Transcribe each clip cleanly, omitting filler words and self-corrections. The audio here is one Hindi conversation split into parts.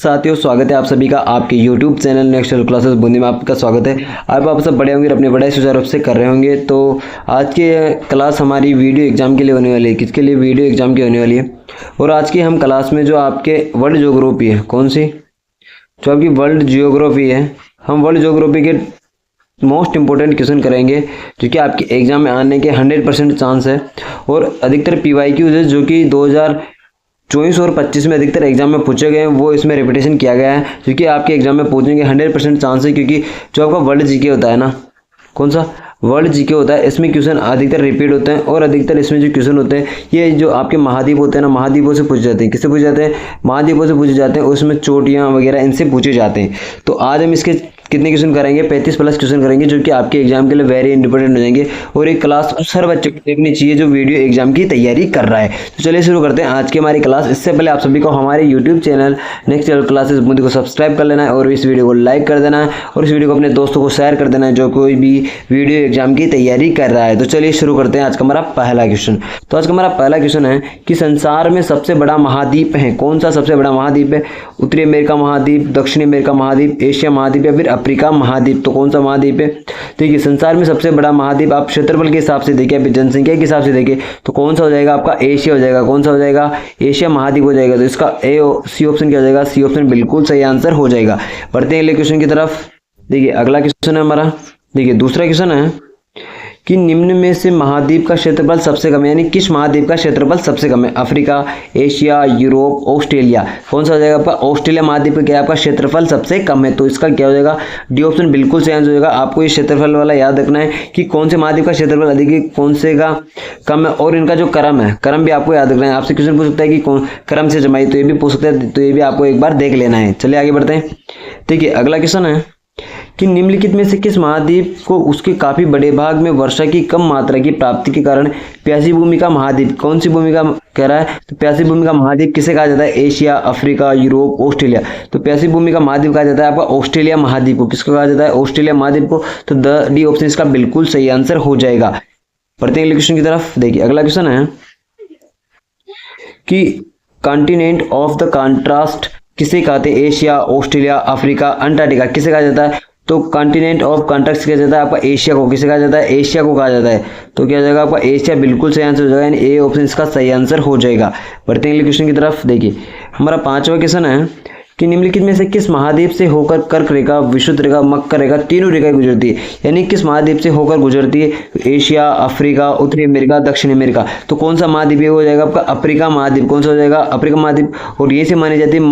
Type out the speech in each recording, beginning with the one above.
साथियों, स्वागत है आप सभी का आपके YouTube channel next level classes Bundi में। आपका स्वागत है। आप सब बड़े होंगे, अपनी पढ़ाई सुचारू रूप से कर रहे होंगे। तो आज की क्लास हमारी वीडियो एग्जाम के लिए होने वाली है। किसके लिए? वीडियो एग्जाम की होने वाली है। और आज की हम क्लास में जो आपके वर्ल्ड ज्योग्राफी है, कौन सी? जो आपकी वर्ल्ड जियोग्राफी है, हम वर्ल्ड ज्योग्राफी के मोस्ट इंपॉर्टेंट क्वेश्चन करेंगे जो कि आपके एग्जाम में आने के 100% चांस है। और अधिकतर PYQs है जो कि 2024 और 25 में अधिकतर एग्जाम में पूछे गए हैं, वो इसमें रिपीटेशन किया गया है जो कि आपके एग्जाम में पूछने के 100% चांस है। क्योंकि जो आपका वर्ल्ड जीके होता है ना, कौन सा वर्ल्ड जीके होता है, इसमें क्वेश्चन अधिकतर रिपीट होते हैं। और अधिकतर इसमें जो क्वेश्चन होते हैं ये जो आपके महाद्वीप होते हैं ना, महाद्वीपों से पूछे जाते हैं। किससे पूछे जाते हैं? महाद्वीपों से पूछे जाते हैं। उसमें चोटियाँ वगैरह इनसे पूछे जाते हैं। तो आज हम इसके कितने क्वेश्चन करेंगे? 35+ क्वेश्चन करेंगे जो कि आपके एग्जाम के लिए वेरी इंपॉर्टेंट हो जाएंगे। और एक क्लास हर बच्चे को देखनी चाहिए जो वीडियो एग्जाम की तैयारी कर रहा है। तो चलिए शुरू करते हैं आज की हमारी क्लास। इससे पहले आप सभी को हमारे YouTube channel next level classes Bundi को सब्सक्राइब कर लेना है और इस वीडियो को लाइक कर देना है और इस वीडियो को अपने दोस्तों को शेयर कर देना है जो कोई भी वीडियो एग्जाम की तैयारी कर रहा है। तो चलिए शुरू करते हैं आज का हमारा पहला क्वेश्चन। तो आज का हमारा पहला क्वेश्चन है कि संसार में सबसे बड़ा महाद्वीप है कौन सा? सबसे बड़ा महाद्वीप है उत्तरी अमेरिका महाद्वीप, दक्षिणी अमेरिका महाद्वीप, एशिया महाद्वीप या फिर अफ्रीका महाद्वीप। तो कौन सा महाद्वीप है? देखिए, संसार में सबसे बड़ा महाद्वीप आप क्षेत्रफल के हिसाब से देखिए, अभी जनसंख्या के हिसाब से देखिए तो कौन सा हो जाएगा? आपका एशिया हो जाएगा। कौन सा हो जाएगा? एशिया महाद्वीप हो जाएगा। तो इसका सी ऑप्शन क्या हो जाएगा? सी ऑप्शन बिल्कुल सही आंसर हो जाएगा। बढ़ते हैं अगले क्वेश्चन की तरफ। देखिए अगला क्वेश्चन है हमारा, देखिए दूसरा क्वेश्चन है कि निम्न में से महाद्वीप का क्षेत्रफल सबसे कम है, यानी किस महाद्वीप का क्षेत्रफल सबसे कम है? Africa, Asia, Europe, Australia. कौन सा हो जाएगा आपका? ऑस्ट्रेलिया महाद्वीप का क्या है? आपका क्षेत्रफल सबसे कम है। तो इसका क्या हो जाएगा? डी ऑप्शन बिल्कुल सही आंसर हो जाएगा। आपको ये क्षेत्रफल वाला याद रखना है कि कौन से महाद्वीप का क्षेत्रफल अधिक है, कौन से का कम है। और इनका जो क्रम है, क्रम भी आपको याद रखना है। आपसे क्वेश्चन पूछ सकता है कि कौन क्रम से जमाई, तो ये भी पूछ सकता है, तो ये भी आपको एक बार देख लेना है। चलिए आगे बढ़ते हैं। देखिए अगला क्वेश्चन है कि निम्नलिखित में से किस महाद्वीप को उसके काफी बड़े भाग में वर्षा की कम मात्रा की प्राप्ति के कारण प्यासी भूमि का महाद्वीप? कौन सी भूमि का कह रहा है? तो प्यासी भूमि का महाद्वीप किसे कहा जाता है? Asia, Africa, Europe, Australia. तो प्यासी भूमि का महाद्वीप कहा जाता है आपका ऑस्ट्रेलिया महाद्वीप को। किसको कहा जाता है? ऑस्ट्रेलिया महाद्वीप को। तो डी ऑप्शन इसका बिल्कुल सही आंसर हो जाएगा। बढ़ते हैं अगले क्वेश्चन की तरफ। देखिए अगला क्वेश्चन है कि कॉन्टिनेंट ऑफ द कॉन्ट्रास्ट किसे कहते हैं? Asia, Australia, Africa, Antarctica. किसे कहा जाता है? तो कॉन्टिनेंट ऑफ कॉन्ट्रास्ट किया जाता है आपका एशिया को। किसे कहा जाता है? एशिया को कहा जाता है। तो क्या हो जाएगा आपका? एशिया बिल्कुल सही आंसर हो जाएगा, यानी ए ऑप्शन इसका सही आंसर हो जाएगा। बढ़ते हैं अगले क्वेश्चन की तरफ। देखिए हमारा पांचवा क्वेश्चन है कि निम्नलिखित में से किस महाद्वीप से होकर कर्क रेखा, विषुवत रेखा, मकर रेखा, तीनों रेखाएं गुजरती है? यानी किस महाद्वीप से होकर गुजरती है? एशिया, अफ्रीका, उत्तरी अमेरिका, दक्षिण अमेरिका। तो कौन सा महाद्वीप हो जाएगा आपका? अफ्रीका महाद्वीप। कौन सा हो जाएगा? अफ्रीका महाद्वीप। और यही से मानी जाती है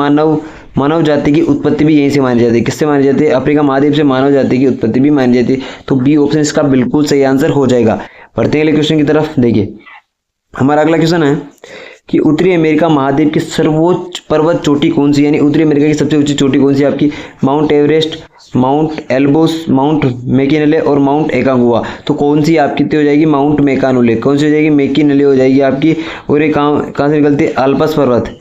मानव जाति की उत्पत्ति भी यहीं से मानी जाती है। किससे मानी जाती है? अफ्रीका महाद्वीप से मानव जाति की उत्पत्ति भी मानी जाती है। तो बी ऑप्शन इसका बिल्कुल सही आंसर हो जाएगा। बढ़ते हैं अगले क्वेश्चन की तरफ। देखिए हमारा अगला क्वेश्चन है कि उत्तरी अमेरिका महाद्वीप की सर्वोच्च पर्वत चोटी कौन सी? यानी उत्तरी अमेरिका की सबसे ऊंची चोटी कौन सी आपकी? Mount Everest, Mount Elbrus, Mount McKinley और माउंट एकागुआ। तो कौन सी आपकी हो जाएगी? Mount McKinley. कौन सी हो जाएगी? मैकिनले हो जाएगी आपकी। और ये कहाँ से निकलती है? आल्प्स पर्वत।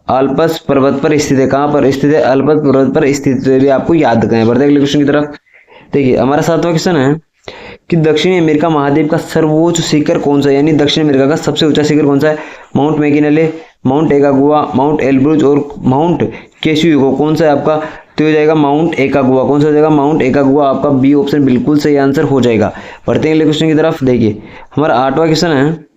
आल्प्स पर्वत पर स्थित है। कहाँ पर स्थित है? आल्प्स पर्वत पर स्थित है। भी आपको याद रखना है। बढ़ते अगले क्वेश्चन की तरफ। देखिए हमारा सातवां क्वेश्चन है कि दक्षिणी अमेरिका महाद्वीप का सर्वोच्च शिखर कौन सा है? यानी दक्षिण अमेरिका का सबसे ऊंचा शिखर कौन सा है? माउंट मैकिनले, माउंट एकागुआ, माउंट एल्ब्रुज और माउंट केशुइको। कौन सा है आपका? तो हो जाएगा माउंट एकागुआ। कौन सा हो जाएगा? माउंट एकागुआ। आपका बी ऑप्शन बिल्कुल सही आंसर हो जाएगा। बढ़ते हैं अगले क्वेश्चन की तरफ। देखिए हमारा आठवां क्वेश्चन है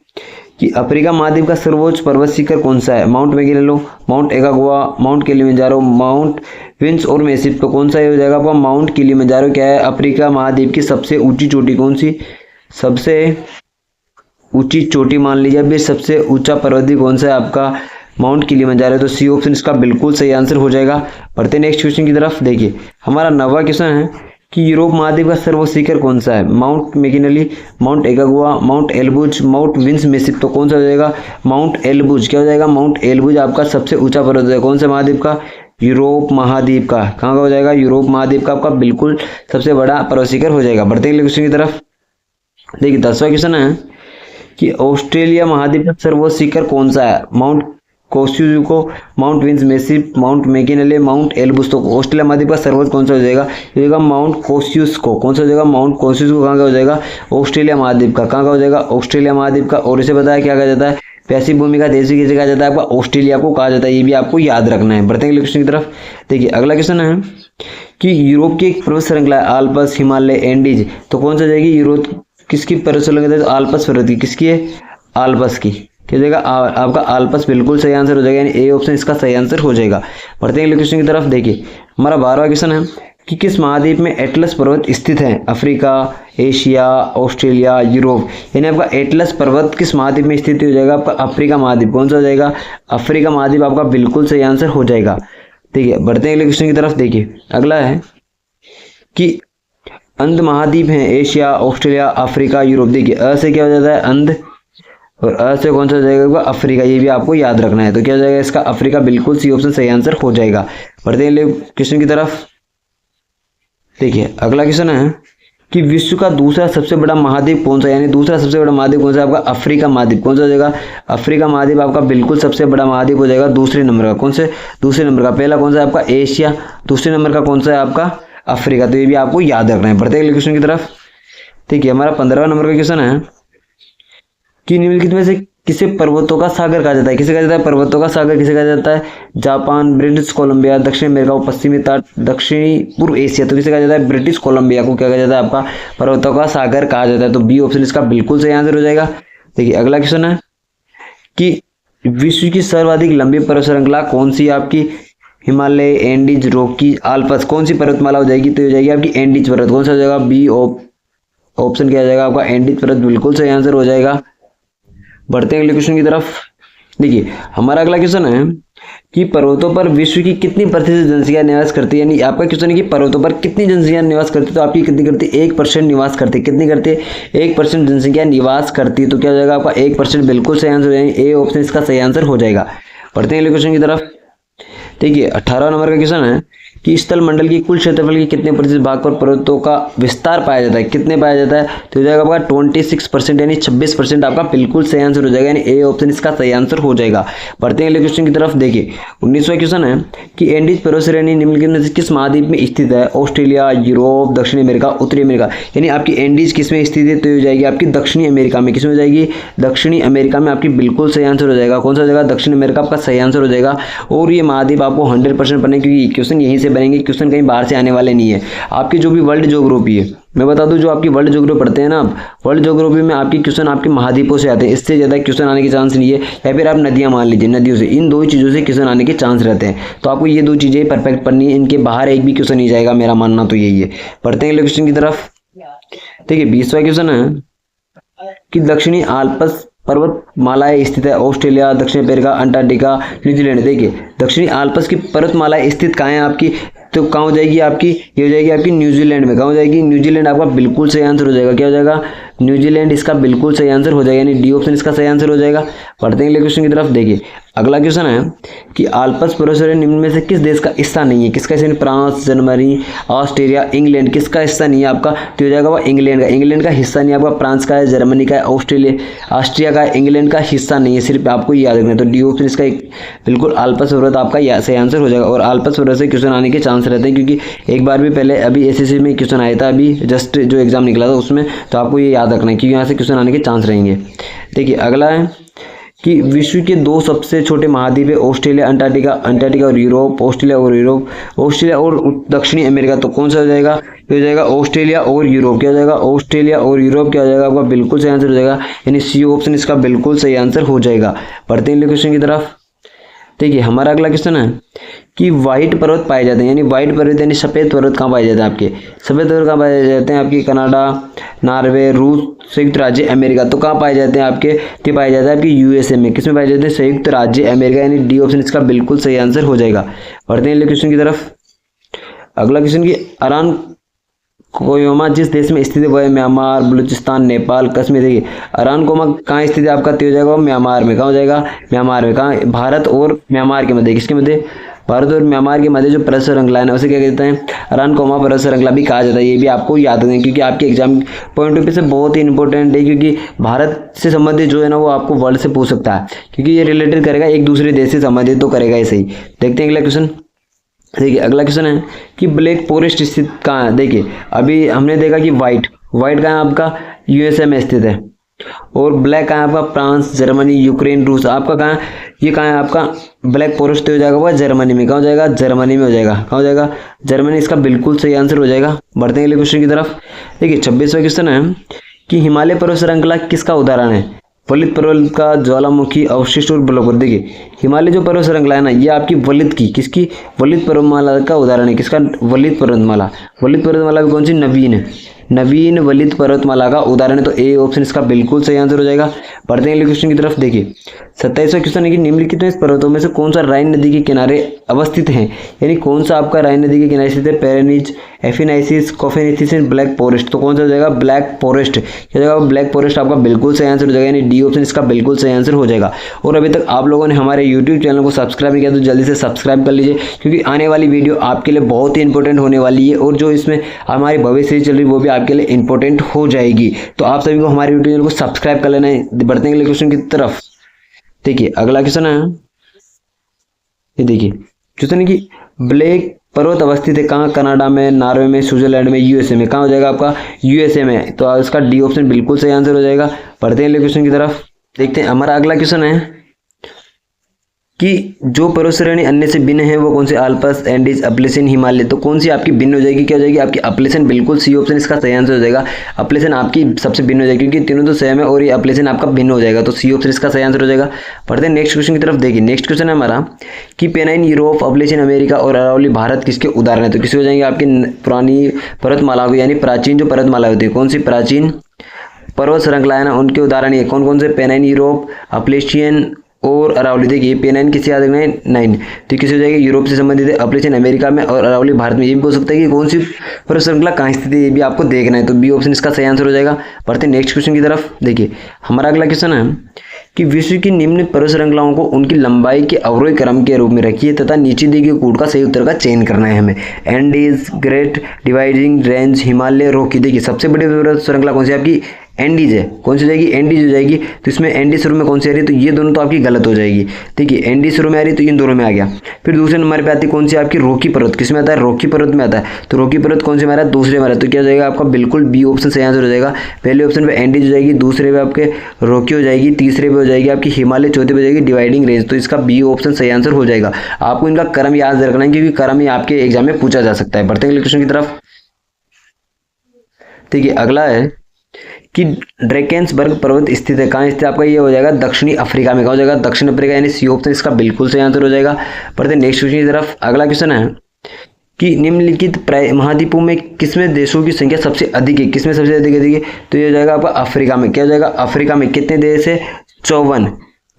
कि अफ्रीका महाद्वीप का सर्वोच्च पर्वत शिखर कौन सा है? माउंट मैकिनले, माउंट एकागुआ, माउंट किलिमंजारो, माउंट विंस और मेसिप। तो कौन सा हो जाएगा आपका? माउंट किलिमंजारो क्या है? अफ्रीका महाद्वीप की सबसे ऊंची चोटी कौन सी? सबसे ऊंची चोटी मान लीजिए। अभी सबसे ऊंचा पर्वत भी कौन सा है आपका? Mount Kilimanjaro. तो सी ऑप्शन इसका बिल्कुल सही आंसर हो जाएगा। बढ़ते नेक्स्ट क्वेश्चन की तरफ। देखिए हमारा नौवां क्वेश्चन है कि यूरोप महाद्वीप का सर्वोच्च शिखर कौन सा है? माउंट मैकिनले, माउंट एकागुआ, Mount Elbrus, Mount Vinson Massif. तो कौन सा हो जाएगा? Mount Elbrus. क्या हो जाएगा? माउंट एल्ब्रुज आपका सबसे ऊंचा पर्वत है। कौन सा महाद्वीप का? यूरोप महाद्वीप का। कहाँ का हो जाएगा? यूरोप महाद्वीप का आपका बिल्कुल सबसे बड़ा पर्वत शिखर हो जाएगा। बढ़ते हैं क्वेश्चन की तरफ। देखिए 10वां क्वेश्चन है कि ऑस्ट्रेलिया महाद्वीप का सर्वोच्च शिखर कौन सा है? Mount Kosciuszko, Mount Vinson Massif, Mount McKinley, Mount Elbrus. तो ऑस्ट्रेलिया महाद्वीप का सर्वोच्च कौन सा हो जाएगा? Mount Kosciuszko. कौन सा हो जाएगा? Mount Kosciuszko. कहाँ का हो जाएगा? ऑस्ट्रेलिया महाद्वीप का। कहाँ का हो जाएगा? ऑस्ट्रेलिया महाद्वीप का। और इसे बताया क्या कहा जाता है? पैसिव भूमि का देश किसे कहा जाता है? आपका ऑस्ट्रेलिया को कहा जाता है। ये भी आपको याद रखना है। बढ़ते हैं अगले क्वेश्चन की तरफ। देखिए अगला क्वेश्चन है कि यूरोप की एक पर्वत श्रृंखला है आल्प्स, हिमालय, एंडीज, तो कौन सा जाएगी? यूरोप किसकी पर्वत श्रृंखला है? तो आल्प्स पर्वत की। किसकी है? आल्प्स की। क्या हो जाएगा? आपका आल्प्स बिल्कुल सही आंसर हो जाएगा, यानी ए ऑप्शन इसका सही आंसर हो जाएगा। बढ़ते हैं अगले क्वेश्चन की तरफ। देखिए हमारा 12वां क्वेश्चन है कि किस महाद्वीप में एटलस पर्वत स्थित है? अफ्रीका, एशिया, ऑस्ट्रेलिया, यूरोप, यानी आपका एटलस पर्वत किस महाद्वीप में स्थित हो जाएगा? आपका अफ्रीका महाद्वीप। कौन सा हो जाएगा? अफ्रीका महाद्वीप आपका बिल्कुल सही आंसर हो जाएगा। ठीक है, बढ़ते हैं अगले क्वेश्चन की तरफ। देखिए अगला है कि अंध महाद्वीप हैं एशिया, ऑस्ट्रेलिया, अफ्रीका, यूरोप। देखिए अ से क्या हो जाता है? अंध, और अ से कौन सा हो जाएगा? अफ्रीका। ये भी आपको याद रखना है। तो क्या हो जाएगा इसका? अफ्रीका बिल्कुल सी ऑप्शन सही आंसर हो जाएगा। बढ़ते हैं अगले क्वेश्चन की तरफ। देखिए अगला क्वेश्चन है कि विश्व का दूसरा सबसे बड़ा महाद्वीप कौन सा? यानी दूसरा सबसे बड़ा महाद्वीप कौन सा? आपका अफ्रीका महाद्वीप। कौन सा हो जाएगा? अफ्रीका महाद्वीप आपका बिल्कुल सबसे बड़ा महाद्वीप हो जाएगा दूसरे नंबर का। कौन से? दूसरे नंबर का। पहला कौन सा है? आपका एशिया। दूसरे नंबर का कौन सा है? आपका अफ्रीका। तो ये भी आपको याद रखना है। बढ़ते हैं अगले क्वेश्चन की तरफ। ठीक है, हमारा 15वां नंबर का क्वेश्चन है कि निम्नलिखित में से किसे पर्वतों का सागर कहा जाता है? किसे कहा जाता है पर्वतों का सागर? किसे कहा जाता है? जापान, ब्रिटिश कोलंबिया, दक्षिण अमेरिका, पश्चिमी तट, दक्षिणी पूर्व एशिया। तो किसे कहा जाता है? ब्रिटिश कोलंबिया को क्या कहा जाता है? आपका पर्वतों का सागर कहा जाता है। तो बी ऑप्शन इसका बिल्कुल सही आंसर हो जाएगा। देखिए अगला क्वेश्चन है कि विश्व की सर्वाधिक लंबी पर्वत श्रृंखला कौन सी? आपकी हिमालय, एंडीज, रॉकी, आल्प्स। कौन सी पर्वतमाला हो जाएगी? तो हो जाएगी आपकी एंडीज पर्वत। कौन सा हो जाएगा? बी ऑप्शन क्या हो जाएगा? आपका एंडीज पर्वत बिल्कुल सही आंसर हो जाएगा। बढ़ते हैं अगले क्वेश्चन की तरफ। देखिए हमारा अगला क्वेश्चन है कि पर्वतों पर विश्व की कितनी प्रतिशत जनसंख्या निवास करती है? यानी आपका क्वेश्चन है कि पर्वतों पर कितनी जनसंख्या निवास करती है? तो आपकी कितनी करती है? 1% निवास करती है। कितनी करती है? 1% जनसंख्या निवास करती है। तो क्या हो जाएगा? आपका 1% बिल्कुल सही आंसर हो जाएगा। ए ऑप्शन इसका सही आंसर हो जाएगा। बढ़ते हैं अगले क्वेश्चन की तरफ। देखिए 18वां नंबर का क्वेश्चन है कि स्थल मंडल की कुल क्षेत्रफल के कितने प्रतिशत भाग पर पर्वतों का विस्तार पाया जाता है? कितने पाया जाता है? तो हो जाएगा आपका 26%, यानी 26% आपका बिल्कुल सही आंसर हो जाएगा, यानी ए ऑप्शन इसका सही आंसर हो जाएगा। बढ़ते हैं अगले क्वेश्चन की तरफ। देखिए 19वां क्वेश्चन है कि एंडीज पर्वत श्रेणी निम्नलिखित में से किस महाद्वीप में स्थित है? ऑस्ट्रेलिया, यूरोप, दक्षिण अमेरिका, उत्तरी अमेरिका। यानी आपकी एंडीज किस में स्थित है? तो हो जाएगी आपकी दक्षिणी अमेरिका में। किस में हो जाएगी? दक्षिणी अमेरिका में आपकी बिल्कुल सही आंसर हो जाएगा। कौन सा हो जाएगा? दक्षिण अमेरिका आपका सही आंसर हो जाएगा। और ये महाद्वीप आपको 100% बने, क्योंकि क्वेश्चन यहीं से बनेंगे, क्वेश्चन कहीं बाहर से आने वाले नहीं है। आपकी जो भी वर्ल्ड ज्योग्राफी है, मैं बता दूं, जो आपकी वर्ल्ड ज्योग्राफी पढ़ते हैं ना आप, वर्ल्ड ज्योग्राफी में आपकी क्वेश्चन आपके महाद्वीपों से आते हैं। इससे ज़्यादा क्वेश्चन आने के चांस नहीं है। या फिर आप नदियां मान लीजिए, नदियों से, इन दो चीज़ों से क्वेश्चन आने के चांस रहते हैं। तो आपको ये दो चीज़ें परफेक्ट पढ़नी है, इनके बाहर एक भी क्वेश्चन नहीं जाएगा, मेरा मानना तो यही है। पढ़ते हैं अगले क्वेश्चन की तरफ। देखिए 20वां क्वेश्चन है कि दक्षिणी आल्प्स पर्वतमालाएं स्थित है ऑस्ट्रेलिया, दक्षिण अमेरिका, अंटार्कटिका, न्यूजीलैंड। देखिए दक्षिणी आल्प्स की पर्वतमालाएं स्थित कहाँ है आपकी? तो कहाँ हो जाएगी आपकी? ये हो जाएगी आपकी न्यूजीलैंड में। कहाँ हो जाएगी? न्यूजीलैंड आपका बिल्कुल सही आंसर हो जाएगा। क्या हो जाएगा? न्यूजीलैंड इसका बिल्कुल सही आंसर हो जाएगा, यानी डी ऑप्शन इसका सही आंसर हो जाएगा। पढ़ते हैं अगले क्वेश्चन की तरफ। देखिए अगला क्वेश्चन है कि आल्प्स पर्वत श्रेणी निम्न में से किस देश का हिस्सा नहीं है? किसका हिस्सा? France, Germany, Australia, England. किसका हिस्सा नहीं है आपका? तो हो जाएगा वो इंग्लैंड का। इंग्लैंड का हिस्सा नहीं है आपका, फ्रांस का है, जर्मनी का है, ऑस्ट्रिया का है, इंग्लैंड का हिस्सा नहीं है। सिर्फ आपको याद रखना है। तो डी ऑप्शन इसका बिल्कुल आल्प्स पर्वत आपका सही आंसर हो जाएगा। और आल्प्स पर्वत से क्वेश्चन आने के चांस रहते हैं, क्योंकि एक बार भी पहले अभी एसएससी में क्वेश्चन आया था, अभी जस्ट जो एग्जाम निकला था उसमें। तो आपको ये याद रखना है, क्योंकि यहाँ से क्वेश्चन आने के चांस रहेंगे। देखिए अगला है कि विश्व के दो सबसे छोटे महाद्वीप है ऑस्ट्रेलिया, अंटार्कटिका और यूरोप। ऑस्ट्रेलिया और दक्षिणी अमेरिका। तो कौन सा हो जाएगा? ये हो जाएगा ऑस्ट्रेलिया और यूरोप। क्या हो जाएगा? ऑस्ट्रेलिया और यूरोप क्या हो जाएगा? आपका बिल्कुल सही आंसर हो जाएगा, यानी सी ऑप्शन इसका बिल्कुल सही आंसर हो जाएगा। बढ़ते हैं अगले क्वेश्चन की तरफ। देखिए हमारा अगला क्वेश्चन है कि व्हाइट पर्वत पाए जाते हैं, यानी व्हाइट पर्वत यानी सफ़ेद पर्वत कहाँ पाए जाते हैं आपके? सफ़ेद पर्वत कहाँ पाए जाते हैं आपकी? कनाडा, नॉर्वे, रूस, संयुक्त राज्य अमेरिका। तो कहाँ पाए जाते हैं आपके? तो पाए जाते हैं आपके यूएसए में। किस में पाए जाते हैं? संयुक्त राज्य अमेरिका, यानी डी ऑप्शन इसका बिल्कुल सही आंसर हो जाएगा। बढ़ते हैं अगले क्वेश्चन की तरफ। अगला क्वेश्चन की अरान कोयमा जिस देश में स्थित है वो है म्यांमार, बलूचिस्तान, नेपाल, कश्मीर। देखिए अरान कोमा कहाँ स्थित है आपका? तो हो जाएगा म्यांमार में। कहाँ हो जाएगा? म्यांमार में। कहाँ? भारत और म्यांमार के मध्य। किसके मध्य? भारत और म्यांमार के मध्य जो पर्वत श्रृंखला है उसे क्या कहते हैं? अरान कोमा पर्वत श्रृंखला भी कहा जाता है। ये भी आपको याद रखना है, क्योंकि आपके एग्जाम पॉइंट ऑफ व्यू से बहुत ही इंपॉर्टेंट है, क्योंकि भारत से संबंधित जो है ना वो आपको वर्ल्ड से पूछ सकता है, क्योंकि ये रिलेटेड करेगा एक दूसरे देश से संबंधित, तो करेगा ही सही। देखते हैं अगला क्वेश्चन। देखिए अगला क्वेश्चन है कि ब्लैक फॉरेस्ट स्थित कहाँ है? देखिए अभी हमने देखा कि व्हाइट कहाँ है आपका? यूएसए में स्थित है। और ब्लैक कहाँ है आपका, फ्रांस, जर्मनी, यूक्रेन, रूस। आपका कहाँ, ये कहाँ है आपका, ब्लैक फॉरेस्ट हो जाएगा वह जर्मनी में। कहाँ हो जाएगा, जर्मनी में हो जाएगा। कहाँ हो जाएगा, जर्मनी। इसका बिल्कुल सही आंसर हो जाएगा। बढ़ते हैं अगले क्वेश्चन की तरफ। देखिए 26वां क्वेश्चन है कि हिमालय पर्वत श्रृंखला किसका उदाहरण है। वलित पर्वत का, ज्वालामुखी, अवशिष्ट और ब्लॉक। देखिए हिमालय जो पर्वत श्रृंखला है ना, ये आपकी वलित की, किसकी, वलित पर्वतमाला का उदाहरण है। किसका, वलित पर्वतमाला। वलित पर्वतमाला भी कौन सी, नवीन है, नवीन वलित पर्वतमाला का उदाहरण है। तो ए ऑप्शन इसका बिल्कुल सही आंसर हो जाएगा। बढ़ते हैं अगले क्वेश्चन की तरफ। देखिए 27वां क्वेश्चन है कि निम्नलिखित में इस पर्वतों में से कौन सा राइन नदी के किनारे अवस्थित है, यानी कौन सा आपका राइन नदी के किनारे स्थित है। पेरेनीज, एफिनाइसिस, कोफेनेथिस, ब्लैक फॉरेस्ट। तो कौन सा हो जाएगा, ब्लैक फॉरेस्ट। क्या जाएगा, ब्लैक फॉरेस्ट आपका बिल्कुल सही आंसर हो जाएगा, यानी डी ऑप्शन इसका बिल्कुल सही आंसर हो जाएगा। और अभी तक आप लोगों ने हमारे यूट्यूब चैनल को सब्सक्राइब नहीं किया तो जल्दी से सब्सक्राइब कर लीजिए, क्योंकि आने वाली वीडियो आपके लिए बहुत ही इंपॉर्टेंट होने वाली है, और जो इसमें हमारी भविष्य सीरीज चल रही है वो भी आपके लिए इंपॉर्टेंट हो जाएगी। तो आप सभी को हमारे यूट्यूब चैनल को सब्सक्राइब कर लेना है। बढ़ते हैं अगले क्वेश्चन की तरफ। देखिए अगला क्वेश्चन है, ये देखिए क्वेश्चन है कि ब्लैक पर्वत अवस्थित है कहाँ, कनाडा में, नॉर्वे में, स्विट्जरलैंड में, यूएसए में। कहाँ हो जाएगा आपका, यूएसए में। तो इसका डी ऑप्शन बिल्कुल सही आंसर हो जाएगा। बढ़ते हैं अगले क्वेश्चन की तरफ। देखते हैं हमारा अगला क्वेश्चन है कि जो पर्वत श्रेणी अन्य से भिन्न है वो कौन से, आल्प्स, एंडीज, अपलेसन, हिमालय। तो कौन सी आपकी भिन्न हो जाएगी, क्या हो जाएगी आपकी, अपलेसन। बिल्कुल सी ऑप्शन इसका सही आंसर हो जाएगा। अपलेसन आपकी सबसे भिन्न हो जाएगी, क्योंकि तीनों तो सेम है और ये अपलेसन आपका भिन्न हो जाएगा। तो सी ऑप्शन इसका सही आंसर हो जाएगा। पढ़ते हैं नेक्स्ट क्वेश्चन की तरफ। देखिए नेक्स्ट क्वेश्चन है हमारा कि पेनाइन यूरोप, अपलेसन अमेरिका और अरावली भारत किसके उदाहरण है। तो किसके हो जाएंगे, आपकी पुरानी पर्वतमाला को, यानी प्राचीन जो पर्वतमाला होती है, कौन सी प्राचीन पर्वत श्रृंखला है ना, उनके उदाहरण ये कौन कौन से, पेनाइन यूरोप, अपलेशियन और अरावली। देखिए पेनाइन किसी याद रखना है, 9। तो किसी हो जाएगी, यूरोप से संबंधित है, अपलेशियन अमेरिका में और अरावली भारत में। ये भी बोल सकता है कि कौन सी पर्वत श्रृंखला कहाँ स्थित है, ये भी आपको देखना है। तो बी ऑप्शन इसका सही आंसर हो जाएगा। बढ़ते हैं नेक्स्ट क्वेश्चन की तरफ। देखिए हमारा अगला क्वेश्चन है कि विश्व की निम्न पर्वत श्रृंखलाओं को उनकी लंबाई के अवरोही क्रम के रूप में रखिए तथा नीचे दिए गए कोड का सही उत्तर का चयन करना है हमें। Andes, great dividing range, Himalaya, Rocky. देखिए सबसे बड़ी पर्वत श्रृंखला कौन सी आपकी, एंडीज है। कौन सी हो जाएगी, एंडीज हो जाएगी। तो इसमें एंडीज शुरू में कौन सी आ रही है, तो ये दोनों तो आपकी गलत हो जाएगी। देखिए एंडीज शुरू में आ रही है तो इन दोनों में आ गया। फिर दूसरे नंबर पे आती है कौन सी आपकी, रॉकी पर्वत। किस में आता है, रॉकी पर्वत में आता है। तो रॉकी पर्वत कौन से में आ रहा है, दूसरे में आ रहा है। तो क्या हो जाएगा आपका, बिल्कुल बी ऑप्शन सही आंसर हो जाएगा। पहले ऑप्शन पे एंडीज हो जाएगी, दूसरे पे आपके रॉकी हो जाएगी, तीसरे पे हो जाएगी आपकी हिमालय, चौथे पे हो जाएगी डिवाइडिंग रेंज। तो इसका बी ऑप्शन सही आंसर हो जाएगा। आपको इनका क्रम याद रखना है, क्योंकि क्रम ही आपके एग्जाम में पूछा जा सकता है। बढ़ते हैं क्वेश्चन की तरफ। देखिए अगला है कि ड्रैकेंसबर्ग पर्वत स्थित है, कहाँ स्थित है आपका, ये हो जाएगा दक्षिणी अफ्रीका में। कहाँ हो जाएगा, दक्षिण अफ्रीका, यानी सी ऑप्शन इसका बिल्कुल सही आंसर हो जाएगा। बढ़ते नेक्स्ट क्वेश्चन की तरफ। अगला क्वेश्चन है कि निम्नलिखित महाद्वीपों में किसमें देशों की संख्या सबसे अधिक है, किसमें सबसे अधिक है। तो ये हो जाएगा आपका अफ्रीका में। क्या हो जाएगा, अफ्रीका में। कितने देश है, 54।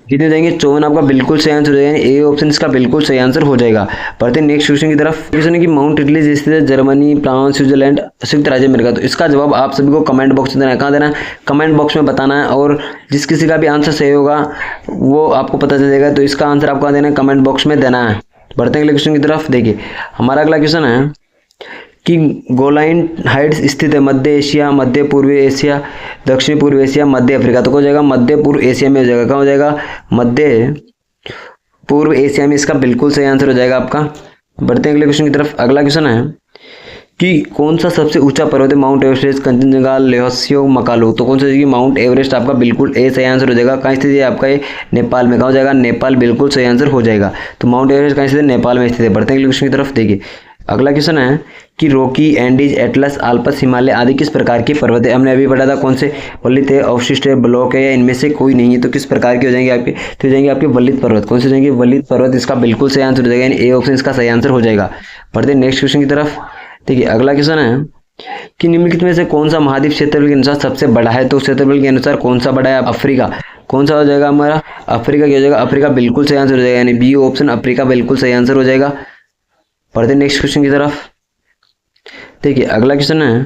कितने जाएंगे, 54 आपका बिल्कुल सही आंसर हो जाएगा, ए ऑप्शन इसका बिल्कुल सही आंसर हो जाएगा। बढ़ते हैं नेक्स्ट क्वेश्चन की तरफ। क्वेश्चन है कि माउंट एटलस स्थित है जर्मनी, फ्रांस, स्विट्जरलैंड, संयुक्त राज्य अमेरिका। तो इसका जवाब आप सभी को कमेंट बॉक्स में देना है। कहाँ देना है, कमेंट बॉक्स में बताना है, और जिस किसी का भी आंसर सही होगा वो आपको पता चल जाएगा। तो इसका आंसर आपको देना है, कमेंट बॉक्स में देना है। बढ़ते हैं अगले क्वेश्चन की तरफ। देखिए हमारा अगला क्वेश्चन है कि गोलाइन हाइट्स स्थित है मध्य एशिया, मध्य पूर्व एशिया, दक्षिण पूर्व एशिया, मध्य अफ्रीका। तो हो जाएगा मध्य पूर्व एशिया में हो जाएगा। कहाँ हो जाएगा, मध्य पूर्व एशिया में। इसका बिल्कुल सही आंसर हो जाएगा आपका। बढ़ते हैं अगले क्वेश्चन की तरफ। अगला क्वेश्चन है कि कौन सा सबसे ऊंचा पर्वत है, माउंट एवरेस्ट, कंचनजंगा, ल्होत्से, मकालू। तो कौन सा जाएगी, माउंट एवरेस्ट आपका बिल्कुल ए सही आंसर हो जाएगा। कहाँ स्थित है आपका, ये नेपाल में। कहाँ हो जाएगा, नेपाल बिल्कुल सही आंसर हो जाएगा। तो माउंट एवरेस्ट कहाँ स्थित है, नेपाल में स्थित है। बढ़ते हैं अगले क्वेश्चन की तरफ। देखिए अगला क्वेश्चन है कि Rocky, Andes, Atlas, Alps, Himalaya आदि किस प्रकार के पर्वत है। हमने अभी पढ़ा था कौन से, वलित है, अवशिष्ट है, ब्लॉक है, या इनमें से कोई नहीं है। तो किस प्रकार के हो जाएंगे आपके, तो हो जाएंगे आपके वलित पर्वत। कौन से हो जाएंगे, वलित पर्वत। इसका बिल्कुल सही आंसर हो जाएगा, यानी ए ऑप्शन इसका सही आंसर हो जाएगा। बढ़ते हैं नेक्स्ट क्वेश्चन की तरफ। देखिए अगला क्वेश्चन है कि निम्नलिखित में से कौन सा महाद्वीप क्षेत्रफल के अनुसार सबसे बड़ा है। तो क्षेत्रफल के अनुसार कौन सा बड़ा है, अफ्रीका। कौन सा हो जाएगा हमारा, अफ्रीका। क्या हो जाएगा, अफ्रीका बिल्कुल सही आंसर हो जाएगा, यानी बी ऑप्शन अफ्रीका बिल्कुल सही आंसर हो जाएगा। बढ़ते नेक्स्ट क्वेश्चन की तरफ। देखिए अगला क्वेश्चन है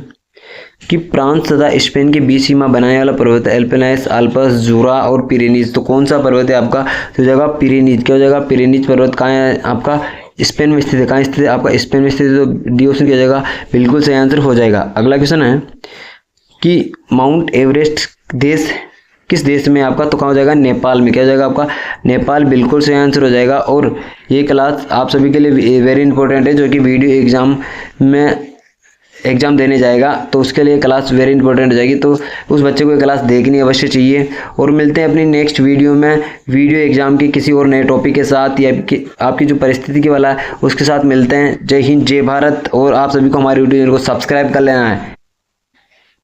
कि फ्रांस तथा स्पेन के बीच सीमा बनाने वाला पर्वत है एल्पिनाइस, आल्प्स, जूरा और पिरेनीज। तो कौन सा पर्वत है आपका, तो हो जाएगा पिरेनीज। क्या हो जाएगा, पिरेनीज पर्वत कहाँ है आपका, स्पेन में स्थित है। कहाँ स्थित है आपका, स्पेन में स्थित है। तो डी ऑप्शन क्या हो जाएगा, बिल्कुल सही आंसर हो जाएगा। अगला क्वेश्चन है कि माउंट एवरेस्ट देश किस देश में आपका, तो कहाँ हो जाएगा, नेपाल में। क्या हो जाएगा आपका, नेपाल बिल्कुल सही आंसर हो जाएगा। और ये क्लास आप सभी के लिए वेरी इंपॉर्टेंट है, जो कि वीडियो एग्जाम में एग्ज़ाम देने जाएगा तो उसके लिए क्लास वेरी इंपॉर्टेंट हो जाएगी। तो उस बच्चे को ये क्लास देखनी अवश्य चाहिए। और मिलते हैं अपनी नेक्स्ट वीडियो में, वीडियो एग्ज़ाम के किसी और नए टॉपिक के साथ, या आपकी जो परिस्थिति के वाला है उसके साथ मिलते हैं। जय हिंद, जय भारत। और आप सभी को हमारे वीडियो को सब्सक्राइब कर लेना है।